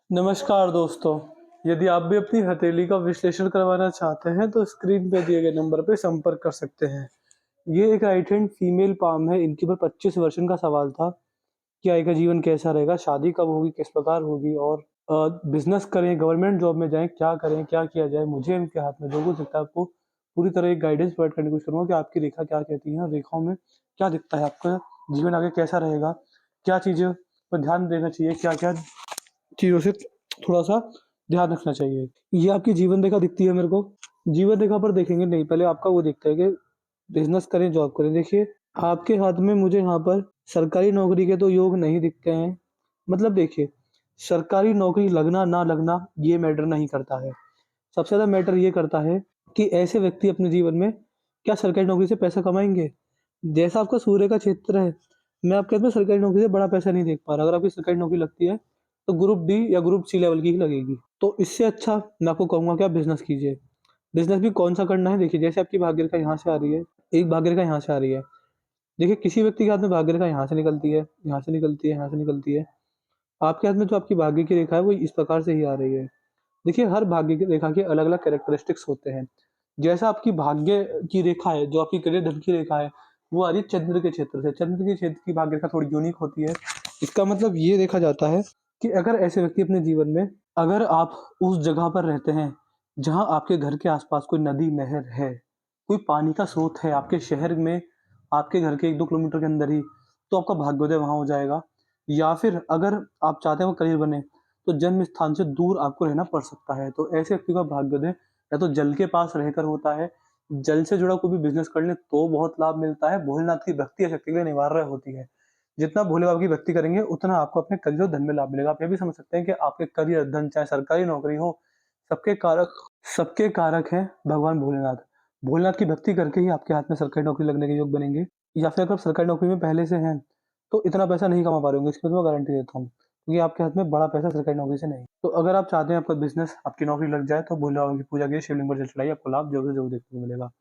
नमस्कार दोस्तों, यदि आप भी अपनी हथेली का विश्लेषण करवाना चाहते हैं तो स्क्रीन पे दिए गए नंबर पे संपर्क कर सकते हैं। ये एक राइट हैंड फीमेल पाम है। इनके ऊपर 25 वर्षन का सवाल था कि आगे का जीवन कैसा रहेगा, शादी कब होगी, किस प्रकार होगी और बिजनेस करें, गवर्नमेंट जॉब में जाएं, क्या करें, क्या किया जाए। मुझे इनके हाथ में जो कुछ दिखता है आपको पूरी तरह एक गाइडेंस प्रोवाइड करने की कोशिश करूंगा कि आपकी रेखा क्या कहती है और रेखाओं में क्या दिखता है, आपका जीवन आगे कैसा रहेगा, क्या चीजें पर ध्यान देना चाहिए, क्या क्या चीज़ों से थोड़ा-सा ध्यान रखना चाहिए। ये आपकी जीवन रेखा दिखती है मेरे को। जीवन रेखा पर देखेंगे नहीं, पहले आपका वो दिखता है कि बिज़नेस करें, जॉब करें। देखिए, आपके हाथ में मुझे यहाँ पर सरकारी नौकरी के तो योग नहीं दिखते हैं। मतलब देखिए, सरकारी नौकरी लगना, ना लगना ये मैटर नहीं करता है। सबसे ज़्यादा मैटर ये करता है कि ऐसे व्यक्ति अपने जीवन में क्या सरकारी नौकरी से पैसा कमाएँगे? जैसा आपका सूर्य का क्षेत्र है, मैं आपके इसमें सरकारी नौकरी से बड़ा पैसा नहीं देख पा रहा। अगर आपकी सरकारी नौकरी लगती है, तो ग्रुप डी या ग्रुप सी लेवल की ही लगेगी। तो इससे अच्छा मैं आपको कहूँगा कि आप बिज़नेस कीजिए। बिज़नेस भी कौन-सा करना है देखिए, जैसे आपकी भाग्य रेखा यहाँ से आ रही है, एक भाग्य रेखा यहाँ से आ रही है। देखिए, किसी व्यक्ति के हाथ में भाग्य रेखा यहाँ से निकलती है, यहाँ से निकलती है, यहाँ से निकलती है। आपके हाथ में जो आपकी भाग्य की रेखा है, वो इस प्रकार से ही आ रही है। देखिए, हर भाग्य की रेखा के अलग-अलग कैरेक्टरिस्टिक्स होते हैं। जैसा आपकी भाग्य की रेखा है, जो आपकी करियर धन की रेखा है, वो आ रही है चंद्र के क्षेत्र से। चंद्र के क्षेत्र की भाग्य रेखा थोड़ी यूनिक होती है। इसका मतलब ये देखा जाता है कि अगर ऐसे व्यक्ति अपने जीवन में अगर आप उस जगह पर रहते हैं, जहाँ आपके घर के आस-पास कोई नदी, नहर है, कोई पानी का स्रोत है आपके शहर में, आपके घर के 1-2 किलोमीटर के अंदर ही, तो आपका भाग्योदय वहाँ हो जाएगा। या फिर अगर आप चाहते हैं वो करियर बने, तो जन्म स्थान से दूर आपको रहना पड़ सकता है। तो ऐसे व्यक्ति का भाग्योदय या तो जल के पास रहकर होता है, जल से जुड़ा कोई भी बिज़नेस कर लें तो बहुत लाभ मिलता है। भोलेनाथ की भक्ति या शक्ति के लिए अनिवार्य होती है। जितना भोले बाबा की भक्ति करेंगे उतना आपको अपने करियर और धन में लाभ मिलेगा। आप ये भी समझ सकते हैं कि आपके करियर, धन चाहे सरकारी नौकरी हो, सबके कारक सबके कारक हैं भगवान भोलेनाथ। भोलेनाथ की भक्ति करके ही आपके हाथ में सरकारी नौकरी लगने के योग बनेंगे। या फिर अगर आप सरकारी नौकरी में पहले से हैं, तो इतना पैसा नहीं कमा पा रहे होंगे, इसकी तो मैं गारंटी देता हूँ। क्योंकि आपके हाथ में बड़ा पैसा सरकारी नौकरी से नहीं। तो अगर आप चाहते हैं आपका बिज़नेस, आपकी नौकरी लग जाए तो भोले बाबा की पूजा कीजिए, शिवलिंग पर जल चढ़ाइए, आपको लाभ ज़रूर से ज़रूर देखने को मिलेगा।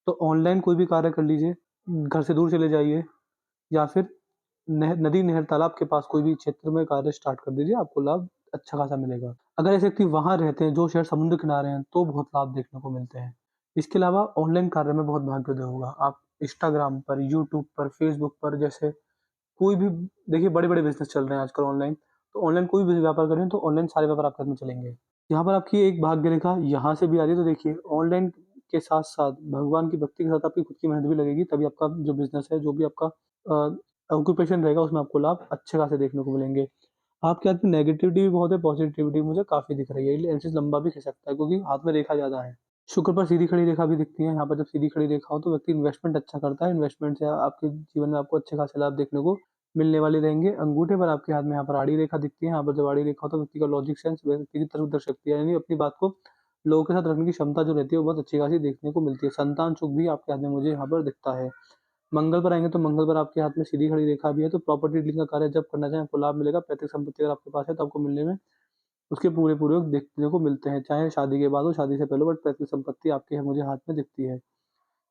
तो ऑनलाइन कोई भी कार्य कर लीजिए, घर से दूर चले जाइए या फिर नदी, नहर, तालाब के पास कोई भी क्षेत्र में कार्य स्टार्ट कर दीजिए, आपको लाभ अच्छा खासा मिलेगा। अगर ऐसे व्यक्ति वहाँ रहते हैं जो शहर समुद्र किनारे हैं, तो बहुत लाभ देखने को मिलते हैं। इसके अलावा ऑनलाइन कार्य में बहुत भाग्योदय होगा। आप इंस्टाग्राम पर, यूट्यूब पर, फेसबुक पर जैसे कोई भी देखिए बड़े-बड़े बिज़नेस चल रहे हैं आजकल ऑनलाइन, तो ऑनलाइन कोई भी व्यापार करें तो ऑनलाइन सारे व्यापार आपके हाथ में चलेंगे। यहाँ पर आपकी एक भाग्य रेखा यहाँ से भी आ रही है तो देखिए ऑनलाइन के साथ-साथ भगवान की भक्ति के साथ आपकी खुद की मेहनत भी लगेगी तभी आपका जो बिज़नेस है, जो भी आपका ऑक्यूपेशन रहेगा उसमें आपको लाभ अच्छे खासे देखने को मिलेंगे। आपके हाथ में नेगेटिविटी भी बहुत है, पॉज़िटिविटी मुझे काफ़ी दिख रही है, ये एनालिसिस लंबा भी खिंच सकता है क्योंकि हाथ में रेखा ज़्यादा है। शुक्र पर सीधी खड़ी रेखा भी दिखती है, यहाँ पर जब सीधी खड़ी रेखा हो तो व्यक्ति इन्वेस्टमेंट अच्छा करता है, इन्वेस्टमेंट से आपके जीवन में आपको अच्छे खासे लाभ देखने को मिलने वाले रहेंगे। अंगूठे पर आपके हाथ में यहाँ पर आड़ी रेखा दिखती है, यहाँ पर जब आड़ी रेखा हो तो व्यक्ति का लॉजिक सेंस, व्यक्ति की तर्क शक्ति यानी अपनी बात को लोगों के साथ रखने की क्षमता जो रहती है वो बहुत अच्छी खासी देखने को मिलती है। संतान सुख भी आपके हाथ में मुझे यहाँ पर दिखता है। मंगल पर आएँगे तो मंगल पर आपके हाथ में सीधी खड़ी रेखा भी है, तो प्रॉपर्टी डीलिंग का कार्य जब करना चाहें आपको लाभ मिलेगा। पैतृक संपत्ति अगर आपके पास है तो आपको मिलने में उसके पूरे-पूरे योग देखने को मिलते हैं, चाहे शादी के बाद हो, शादी से पहले हो, बट पैतृक संपत्ति आपके मुझे हाथ में दिखती है।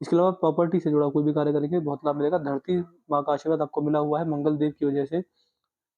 इसके अलावा प्रॉपर्टी से जुड़ा कोई भी कार्य करेंगे बहुत लाभ मिलेगा। धरती माँ का आशीर्वाद आपको मिला हुआ है मंगल देव की वजह से।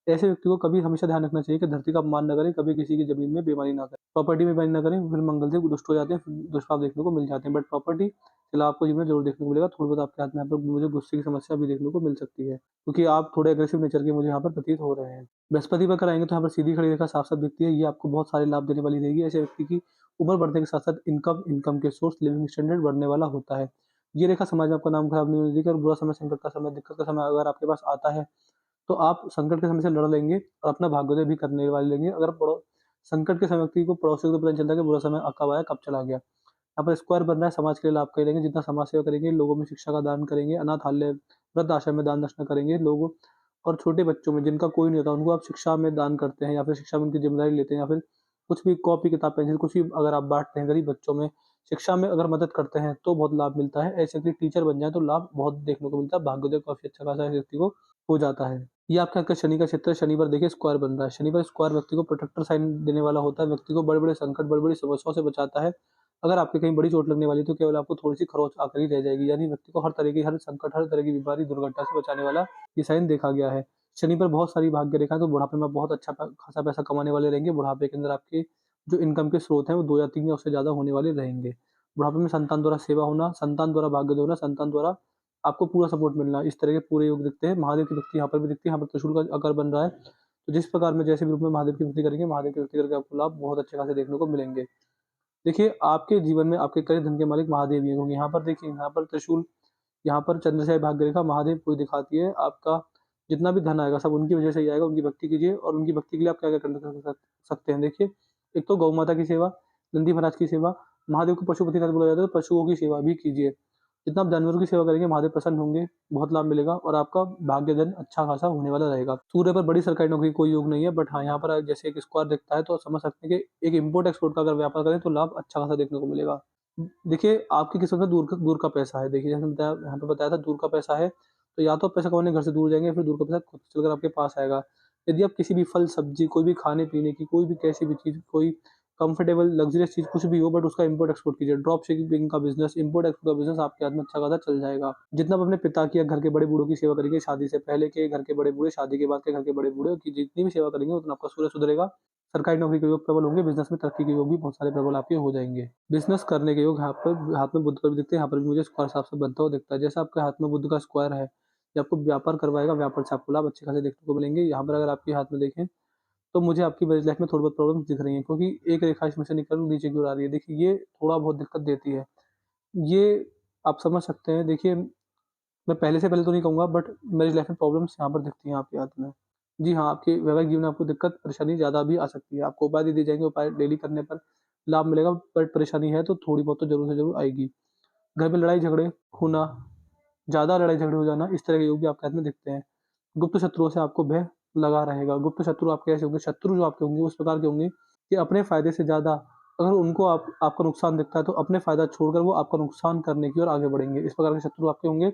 ऐसे व्यक्ति को कभी हमेशा ध्यान रखना चाहिए कि धरती का अपमान ना करें, कभी किसी की ज़मीन में बेईमानी ना करें, प्रॉपर्टी में बेईमानी ना करें, फिर मंगल से दुष्ट हो जाते हैं, फिर दुष्प्रभाव देखने को मिल जाते हैं। बट प्रॉपर्टी के अलावा आपको जीवन में ज़रूर देखने को मिलेगा। थोड़ा बहुत आपके हाथ में यहाँ पर मुझे गुस्से की समस्या भी देखने को मिल सकती है, क्योंकि आप थोड़े अग्रेसिव नेचर के मुझे यहाँ पर प्रतीत हो रहे हैं। बृहस्पति पर कराएँगे तो यहाँ पर सीधी खड़ी रेखा साफ-साफ दिखती है, ये आपको बहुत सारे लाभ देने वाली रहेगी। ऐसे व्यक्ति की उम्र बढ़ने के साथ-साथ इनकम के सोर्स, लिविंग स्टैंडर्ड बढ़ने वाला होता है। ये रेखा समाज में आपका नाम खराब नहीं होने देगी और बुरा समय, संकट का समय, दिक्कत का समय अगर आपके पास आता है तो आप संकट के समय से लड़ लेंगे और अपना भाग्योदय भी करने वाले लेंगे। अगर संकट के समय व्यक्ति को पड़ोसियों को पता नहीं चलता कि बुरा समय कब आया, कब चला गया। यहाँ पर स्क्वायर बन रहा है, समाज के लिए लाभ करेंगे, जितना समाज सेवा करेंगे, लोगों में शिक्षा का दान करेंगे, अनाथालय, वृद्धाश्रम में दान-दक्षिणा करेंगे, लोगों और छोटे बच्चों में जिनका कोई नहीं होता, उनको आप शिक्षा में दान करते हैं या फिर शिक्षा में उनकी ज़िम्मेदारी लेते हैं या फिर कुछ भी कॉपी, किताब, पेंसिल कुछ भी अगर आप बाँटते हैं गरीब बच्चों में, शिक्षा में अगर मदद करते हैं, तो बहुत लाभ मिलता है। ऐसे व्यक्ति टीचर बन जाएँ तो लाभ बहुत देखने को मिलता है, भाग्योदय काफ़ी अच्छा खासा इस व्यक्ति को हो जाता है। ये आपके हाथ का शनि का क्षेत्र है, शनि पर देखिए स्क्वायर बन रहा है। शनि पर स्क्वायर व्यक्ति को प्रोटेक्टर साइन देने वाला होता है, व्यक्ति को बड़े-बड़े संकट, बड़ी-बड़ी समस्याओं से बचाता है। अगर आपके कहीं बड़ी चोट लगने वाली है, तो केवल आपको थोड़ी-सी खरोंच आकर ही रह जाएगी, यानी व्यक्ति को हर तरह की हर संकट, हर तरह की बीमारी, दुर्घटना से बचाने वाला ये साइन देखा गया है। शनि पर बहुत सारी भाग्य रेखा है, तो बुढ़ापे में बहुत अच्छा खासा पैसा कमाने वाले रहेंगे। बुढ़ापे के अंदर आपके जो इनकम के स्रोत हैं वो 2 या 3 या उससे ज़्यादा होने वाले रहेंगे। बुढ़ापे में संतान द्वारा सेवा होना, संतान द्वारा भाग्योदय होना, संतान द्वारा आपको पूरा सपोर्ट मिलना, इस तरह के पूरे योग दिखते हैं। महादेव की भक्ति यहाँ पर भी दिखती है, यहाँ पर त्रिशूल का आकार बन रहा है। तो जिस प्रकार में जैसे भी रूप में महादेव की भक्ति करेंगे, महादेव की भक्ति करके आपको लाभ बहुत अच्छे खासे देखने को मिलेंगे। देखिए, आपके जीवन में आपके कई धन के मालिक महादेव ही हैं, क्योंकि यहाँ पर देखिए, यहाँ पर त्रिशूल, यहाँ पर चंद्रशाही भाग्य रेखा महादेव को दिखाती है। आपका जितना भी धन आएगा सब उनकी वजह से ही आएगा। उनकी भक्ति कीजिए और उनकी भक्ति के लिए आप क्या-क्या कर सकते हैं। देखिए, एक तो गौ माता की सेवा, नंदी महाराज की सेवा, महादेव को पशुपतिनाथ बोला जाता है, तो पशुओं की सेवा भी कीजिए। जितना आप जानवरों की सेवा करेंगे, महादेव प्रसन्न होंगे, बहुत लाभ मिलेगा और आपका भाग्य धन अच्छा खासा होने वाला रहेगा। सूर्य पर बड़ी सरकारी नौकरी कोई योग नहीं है, बट हाँ, यहाँ पर जैसे एक स्क्वायर दिखता है, तो समझ सकते हैं कि एक इम्पोर्ट एक्सपोर्ट का अगर व्यापार करें तो लाभ अच्छा खासा देखने को मिलेगा। देखिए, आपकी किस्मत में दूर का पैसा है। देखिए, जैसे बताया, यहाँ पे बताया था दूर का पैसा है, तो या तो आप पैसा कमाने घर से दूर जाएँगे, या फिर दूर का पैसा खुद से चलकर आपके पास आएगा। यदि आप किसी भी फल, सब्ज़ी, कोई भी खाने-पीने की कोई भी कैसी भी चीज़, कोई कंफर्टेबल लग्ज़रियस चीज़ कुछ भी हो, बट उसका इम्पोर्ट एक्सपोर्ट कीजिए। ड्रॉप शिपिंग का बिज़नेस, इम्पोर्ट एक्सपोर्ट का बिज़नेस आपके हाथ में अच्छा खासा चल जाएगा। जितना आप अपने पिता की या घर के बड़े बूढ़ों की सेवा करेंगे, शादी से पहले के घर के बड़े बूढ़े, शादी के बाद के घर के बड़े बूढ़े की जितनी भी सेवा करेंगे, उतना आपका सूर्य सुधरेगा। सरकारी नौकरी के योग प्रबल होंगे, बिज़नेस में तरक्की के योग भी बहुत सारे प्रबल आपके हो जाएँगे। बिज़नेस करने के योग यहाँ पर हाथ में बुध का भी दिखते हैं, यहाँ पर भी मुझे स्क्वायर हिसाब से बनता हुआ दिखता है। जैसा आपके हाथ में बुध का स्क्वायर है, ये आपको व्यापार करवाएगा, व्यापार से आपको लाभ अच्छे खासे देखने को मिलेंगे। यहाँ पर अगर आपके हाथ में देखें, तो मुझे आपकी मैरिज लाइफ में थोड़ी बहुत प्रॉब्लम्स दिख रही हैं, क्योंकि एक रेखा इसमें से निकल नीचे की ओर आ रही है। देखिए, ये थोड़ा बहुत दिक्कत देती है। ये आप समझ सकते हैं। देखिए, मैं पहले तो नहीं कहूँगा, बट मैरिज लाइफ में प्रॉब्लम्स यहाँ पर दिखती हैं आपके हाथ में। जी हाँ, आपके वैवाहिक जीवन में आपको दिक्कत, परेशानी ज़्यादा भी आ सकती है। आपको उपाय दे दिए जाएँगे, उपाय डेली करने पर लाभ मिलेगा, बट परेशानी है तो थोड़ी बहुत तो ज़रूर से ज़रूर आएगी। घर में लड़ाई-झगड़े होना, ज़्यादा लड़ाई-झगड़े हो जाना, इस तरह के योग भी आपके हाथ में दिखते हैं। गुप्त शत्रुओं से आपको भय लगा रहेगा। गुप्त शत्रु आपके ऐसे होंगे, शत्रु जो आपके होंगे उस प्रकार के होंगे कि अपने फ़ायदे से ज़्यादा अगर उनको आपका नुकसान दिखता है, तो अपने फ़ायदा छोड़कर वो आपका नुकसान करने की ओर आगे बढ़ेंगे। इस प्रकार के शत्रु आपके होंगे।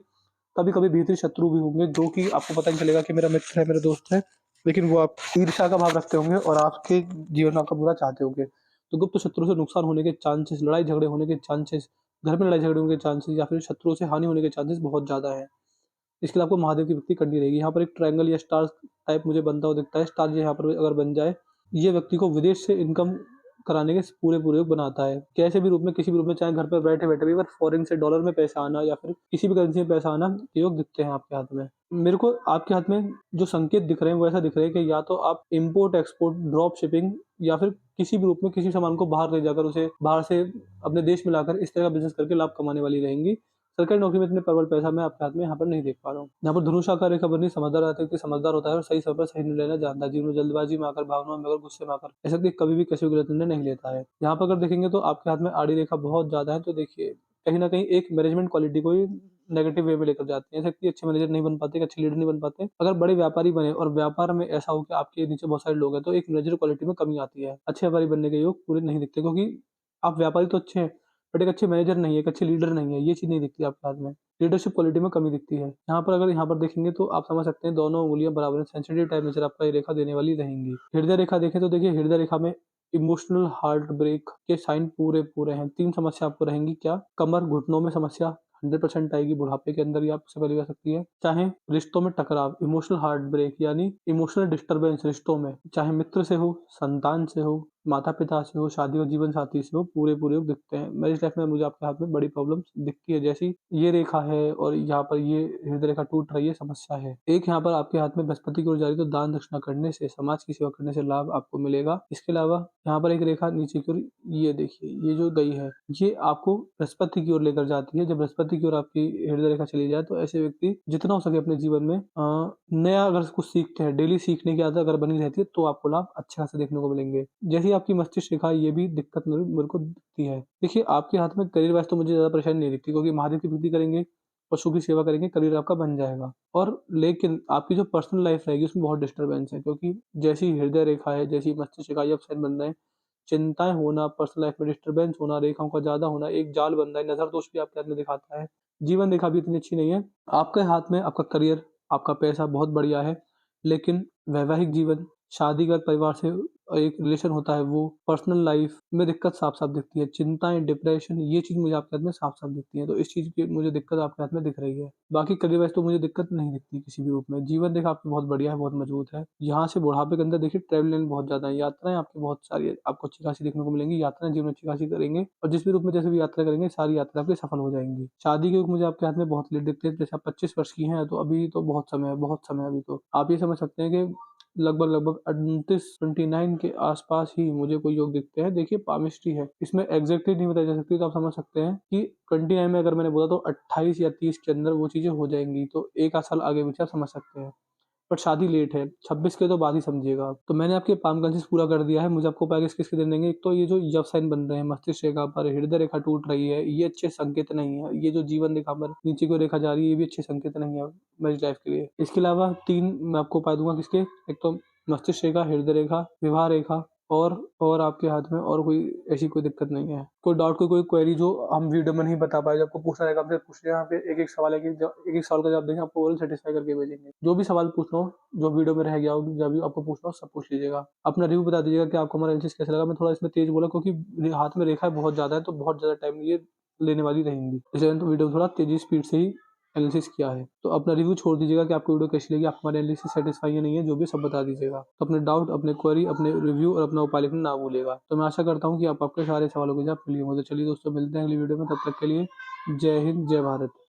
कभी-कभी भीतरी शत्रु भी होंगे, जो कि आपको पता नहीं चलेगा कि मेरा मित्र है, मेरा दोस्त है, लेकिन वो आप ईर्ष्या का भाव रखते होंगे और आपके जीवन में आपका बुरा चाहते होंगे। तो गुप्त शत्रु से नुकसान होने के चांसेस, लड़ाई-झगड़े होने के चांसेस, घर में लड़ाई-झगड़े होने के चांसेस या फिर शत्रुओं से हानि होने के चांसेस बहुत ज़्यादा है। इसके लिए आपको महादेव की भक्ति करनी रहेगी। यहाँ पर एक ट्रायंगल या स्टार टाइप मुझे बनता हुआ दिखता है। स्टार यहाँ पर अगर बन जाए, ये व्यक्ति को विदेश से इनकम कराने के पूरे-पूरे योग बनाता है। कैसे भी रूप में, किसी भी रूप में, चाहे घर पे बैठे-बैठे भी, पर फॉरेन से डॉलर में पैसा आना या फिर किसी भी करेंसी में पैसा आना, ये योग दिखते हैं आपके हाथ में। मेरे को आपके हाथ में जो संकेत दिख रहे हैं, वो ऐसा दिख रहा है कि या तो आप इम्पोर्ट, एक्सपोर्ट, ड्रॉप शिपिंग या फिर किसी भी रूप में किसी सामान को बाहर ले जाकर उसे बाहर से अपने देश में लाकर इस तरह का बिज़नेस करके लाभ कमाने वाली रहेंगी। सरकारी नौकरी में इतने प्रबल पैसा मैं आपके हाथ में यहाँ पर नहीं देख पा रहा हूँ। यहाँ पर धनुषाकार रेखा बनी, समझदार व्यक्ति समझदार होता है और सही समय पर सही निर्णय लेना जानता है। जीवन में जल्दबाजी में आकर, भावनाओं में आकर, गुस्से में आकर ऐसा व्यक्ति कभी भी किसी भी गलत निर्णय नहीं लेता है। यहाँ पर अगर देखेंगे तो आपके हाथ में आड़ी रेखा बहुत ज़्यादा है, तो देखिए, कहीं न कहीं एक मैनेजमेंट क्वालिटी को ही नेगेटिव वे में लेकर जाती है। ऐसे व्यक्ति अच्छे मैनेजर नहीं बन पाते, एक अच्छे लीडर नहीं बन पाते। अगर बड़े व्यापारी बने और व्यापार में ऐसा हो कि आपके नीचे बहुत सारे लोग हैं, तो एक मैनेजर क्वालिटी में कमी आती है। अच्छे व्यापारी बनने के योग पूरे नहीं दिखते, क्योंकि आप व्यापारी तो अच्छे हैं, बट एक अच्छे मैनेजर नहीं है, एक अच्छे लीडर नहीं है, ये चीज़ नहीं दिखती आपके हाथ में। लीडरशिप क्वालिटी में कमी दिखती है। यहाँ पर देखेंगे तो आप समझ सकते हैं, दोनों उँगलियाँ बराबर हैं, सेंसिटिव टाइप नेचर आपका ये रेखा देने वाली रहेंगी। हृदय रेखा देखें तो देखिए, हृदय रेखा में इमोशनल हार्ट ब्रेक के साइन पूरे-पूरे हैं। 3 समस्या आपको रहेंगी क्या? कमर, घुटनों में समस्या 100% आएगी, बुढ़ापे के अंदर ये आपसे पहले आ सकती है। चाहे रिश्तों में टकराव, इमोशनल हार्ट ब्रेक यानी इमोशनल डिस्टर्बेंस रिश्तों में, चाहे मित्र से हो, संतान से हो, माता-पिता से हो, शादी और जीवन साथी से हो, पूरे-पूरे योग दिखते हैं। मैरिज लाइफ में मुझे आपके हाथ में बड़ी प्रॉब्लम्स दिखती है, जैसी ये रेखा है और यहाँ पर ये हृदय रेखा टूट रही है, समस्या है। एक यहाँ पर आपके हाथ में बृहस्पति की ओर जा रही है, तो दान दक्षिणा करने से, समाज की सेवा करने से लाभ आपको मिलेगा। इसके अलावा यहाँ पर एक रेखा नीचे की ओर, ये देखिए, ये जो गई है, ये आपको बृहस्पति की ओर लेकर जाती है। जब बृहस्पति की ओर आपकी हृदय रेखा चली जाए, तो ऐसे व्यक्ति जितना हो सके अपने जीवन में नया अगर कुछ सीखते हैं, डेली सीखने की आदत अगर बनी रहती है, तो आपको लाभ अच्छे खासे देखने को मिलेंगे। जैसे ही आपकी मस्तिष्क रेखा, ये भी दिक्कत मेरे को दिखती है। देखिए, आपके हाथ में करियर वाइज़ तो मुझे ज़्यादा परेशानी नहीं दिखती, क्योंकि महादेव की भक्ति करेंगे, पशु की सेवा करेंगे, करियर आपका बन जाएगा। और लेकिन आपकी जो पर्सनल लाइफ़ रहेगी, उसमें बहुत डिस्टर्बेंस है, क्योंकि जैसी हृदय रेखा है, जैसी मस्तिष्क रेखा, ये अब साइन बन रहे हैं, चिंताएँ होना, पर्सनल लाइफ़ में डिस्टर्बेंस होना, रेखाओं का ज़्यादा होना, एक जाल बन रहा है, नज़र दोष भी आपके हाथ में दिखाता है। जीवन रेखा भी इतनी अच्छी नहीं है। आपके हाथ में आपका करियर, आपका पैसा बहुत बढ़िया है, लेकिन वैवाहिक जीवन, शादी के बाद परिवार से एक रिलेशन होता है वो, पर्सनल लाइफ में दिक्कत साफ-साफ दिखती है। चिंताएँ, डिप्रेशन ये चीज़ मुझे आपके हाथ में साफ-साफ दिखती है। तो इस चीज़ की मुझे दिक्कत आपके हाथ में दिख रही है। बाकी करियर वाइज़ तो मुझे दिक्कत नहीं दिखती किसी भी रूप में। जीवन देखिए आपकी बहुत बढ़िया है, बहुत मजबूत है। यहाँ से बुढ़ापे के अंदर देखिए ट्रैवलिंग बहुत ज़्यादा है, यात्राएँ आपकी बहुत सारी है, आपको अच्छी खासी देखने को मिलेंगी। यात्राएँ जीवन में अच्छी खासी करेंगे और जिस भी रूप में जैसे भी यात्रा करेंगे, सारी यात्रा आपकी सफल हो जाएँगी। शादी के रूप मुझे आपके हाथ में बहुत लेट दिखते हैं, जैसे आप 25 वर्ष की हैं, तो अभी तो बहुत समय है अभी तो। आप ये समझ सकते हैं कि लगभग 29 के आसपास ही मुझे कोई योग दिखते हैं। देखिए पामिस्ट्री है, इसमें एग्ज़ैक्टली नहीं बताई जा सकती, तो आप समझ सकते हैं कि 29 में अगर मैंने बोला तो 28 या 30 के अंदर वो चीज़ें हो जाएँगी, तो 1 आध साल आगे-पीछे आप समझ सकते हैं। बट शादी लेट है, 26 के तो बाद ही समझिएगा आप। तो मैंने आपके पाम क्लेंसेस पूरा कर दिया है, मुझे आपको उपाय किस-किसके देने देंगे। एक तो ये जो यव साइन बन रहे हैं, मस्तिष्क रेखा पर हृदय रेखा टूट रही है, ये अच्छे संकेत नहीं है। ये जो जीवन रेखा पर नीचे की ओर रेखा जा रही है, ये भी अच्छे संकेत नहीं है मैरिज लाइफ के लिए। इसके अलावा 3 मैं आपको उपाय दूँगा किसके, एक तो मस्तिष्क रेखा, हृदय रेखा, विवाह रेखा और आपके हाथ में और कोई ऐसी कोई दिक्कत नहीं है। कोई डाउट कोई क्वेरी जो हम वीडियो में नहीं बता पाए, जो आपको पूछना रहेगा हमसे पूछ लें, यहाँ पे एक-एक सवाल है कि ज एक-एक सवाल का जवाब देंगे, आपको ओरल सैटिस्फाई करके भेजेंगे। जो भी सवाल पूछना हो, जो वीडियो में रह गया हो, जो भी आपको पूछना हो सब पूछ लीजिएगा। अपना रिव्यू बता दीजिएगा कि आपको हमारा एनालिसिस कैसा लगा। मैं थोड़ा इसमें तेज़ बोला क्योंकि हाथ में रेखाएँ बहुत ज़्यादा है, तो बहुत ज़्यादा टाइम ये लेने वाली रहेंगी। इसलिए मैंने तो वीडियो में थोड़ा तेज़ी स्पीड से ही एनालिसिस किया है। तो अपना रिव्यू छोड़ दीजिएगा कि आपको वीडियो कैसी लगी, आप हमारे एनालिसिस से सैटिस्फाई या नहीं है, जो भी सब बता दीजिएगा। तो अपने डाउट, अपने क्वेरी, अपने रिव्यू और अपना उपाय लिखना ना भूलिएगा। तो मैं आशा करता हूँ कि आप आपके सारे सवालों के जवाब मिल गए होंगे। तो चलिए दोस्तों मिलते हैं अगली वीडियो में, तब तक के लिए जय हिंद, जय भारत।